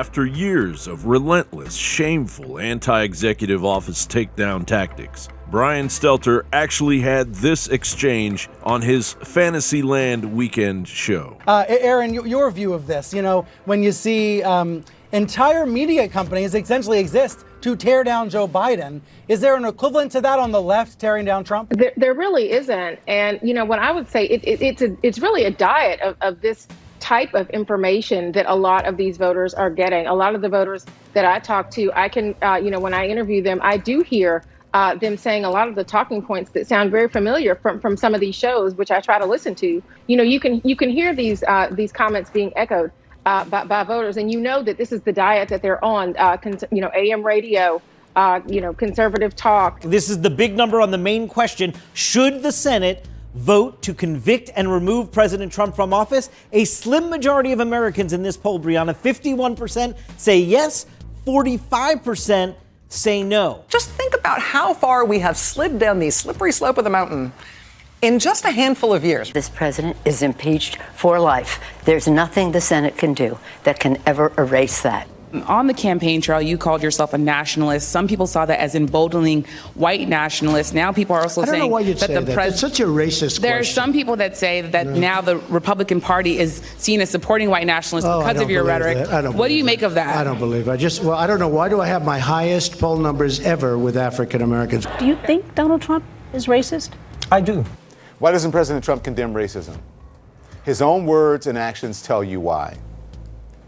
after years of relentless, shameful anti-executive office takedown tactics, Brian Stelter actually had this exchange on his Fantasyland weekend show. Aaron, your view of this, when you see entire media companies essentially exist to tear down Joe Biden, is there an equivalent to that on the left tearing down Trump? There really isn't. And, what I would say, it's really a diet of this type of information that a lot of these voters are getting. A lot of the voters that I talk to, I can, when I interview them, I do hear them saying a lot of the talking points that sound very familiar from some of these shows, which I try to listen to. You can hear these comments being echoed by voters, and that this is the diet that they're on. AM radio, conservative talk. This is the big number on the main question: should the Senate vote to convict and remove President Trump from office? A slim majority of Americans in this poll, Brianna, 51% say yes, 45% say no. Just think about how far we have slid down the slippery slope of the mountain in just a handful of years. This president is impeached for life. There's nothing the Senate can do that can ever erase that. On the campaign trail, you called yourself a nationalist. Some people saw that as emboldening white nationalists. Now people are also saying that the president. It's such a racist There question. are some people that say that now the Republican Party is seen as supporting white nationalists because of your rhetoric. What do you make of that? I don't believe it. I don't know. Why do I have my highest poll numbers ever with African Americans? Do you think Donald Trump is racist? I do. Why doesn't President Trump condemn racism? His own words and actions tell you why.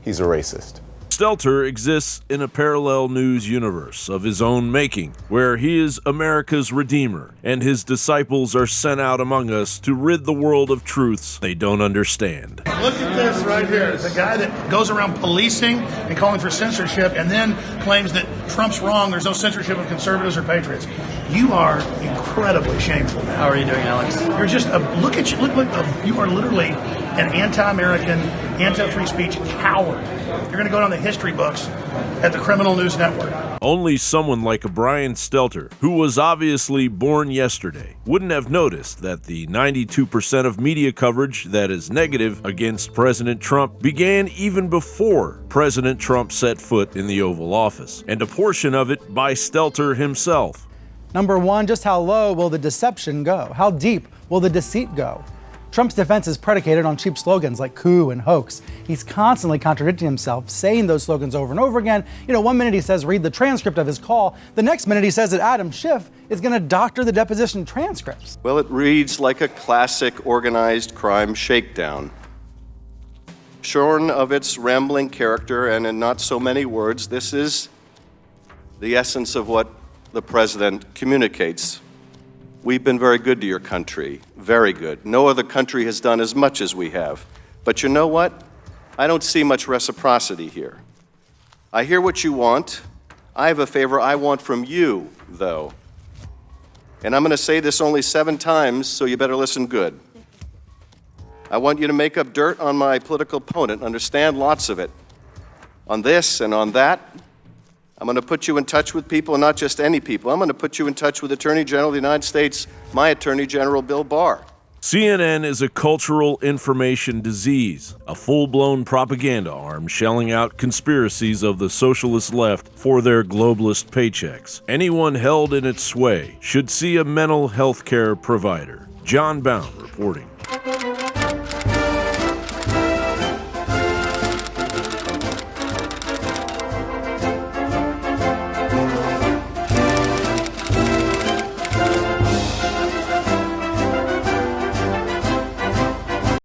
He's a racist. Stelter exists in a parallel news universe of his own making, where he is America's redeemer, and his disciples are sent out among us to rid the world of truths they don't understand. Look at this right here. The guy that goes around policing and calling for censorship and then claims that Trump's wrong, there's no censorship of conservatives or patriots. You are incredibly shameful. How are you doing, Alex? You're just look at you. You are literally an anti-American, anti-free speech coward. You're going to go down the history books at the Criminal News Network. Only someone like a Brian Stelter, who was obviously born yesterday, wouldn't have noticed that the 92% of media coverage that is negative against President Trump began even before President Trump set foot in the Oval Office, and a portion of it by Stelter himself. Number one, just how low will the deception go? How deep will the deceit go? Trump's defense is predicated on cheap slogans like coup and hoax. He's constantly contradicting himself, saying those slogans over and over again. One minute he says, read the transcript of his call. The next minute he says that Adam Schiff is going to doctor the deposition transcripts. Well, it reads like a classic organized crime shakedown. Shorn of its rambling character and in not so many words, this is the essence of what the president communicates. We've been very good to your country, very good. No other country has done as much as we have. But you know what? I don't see much reciprocity here. I hear what you want. I have a favor I want from you, though. And I'm going to say this only 7 times, so you better listen good. I want you to make up dirt on my political opponent, understand lots of it. On this and on that. I'm going to put you in touch with people, and not just any people. I'm going to put you in touch with Attorney General of the United States, my Attorney General, Bill Barr. CNN is a cultural information disease, a full-blown propaganda arm shelling out conspiracies of the socialist left for their globalist paychecks. Anyone held in its sway should see a mental health care provider. John Bound reporting.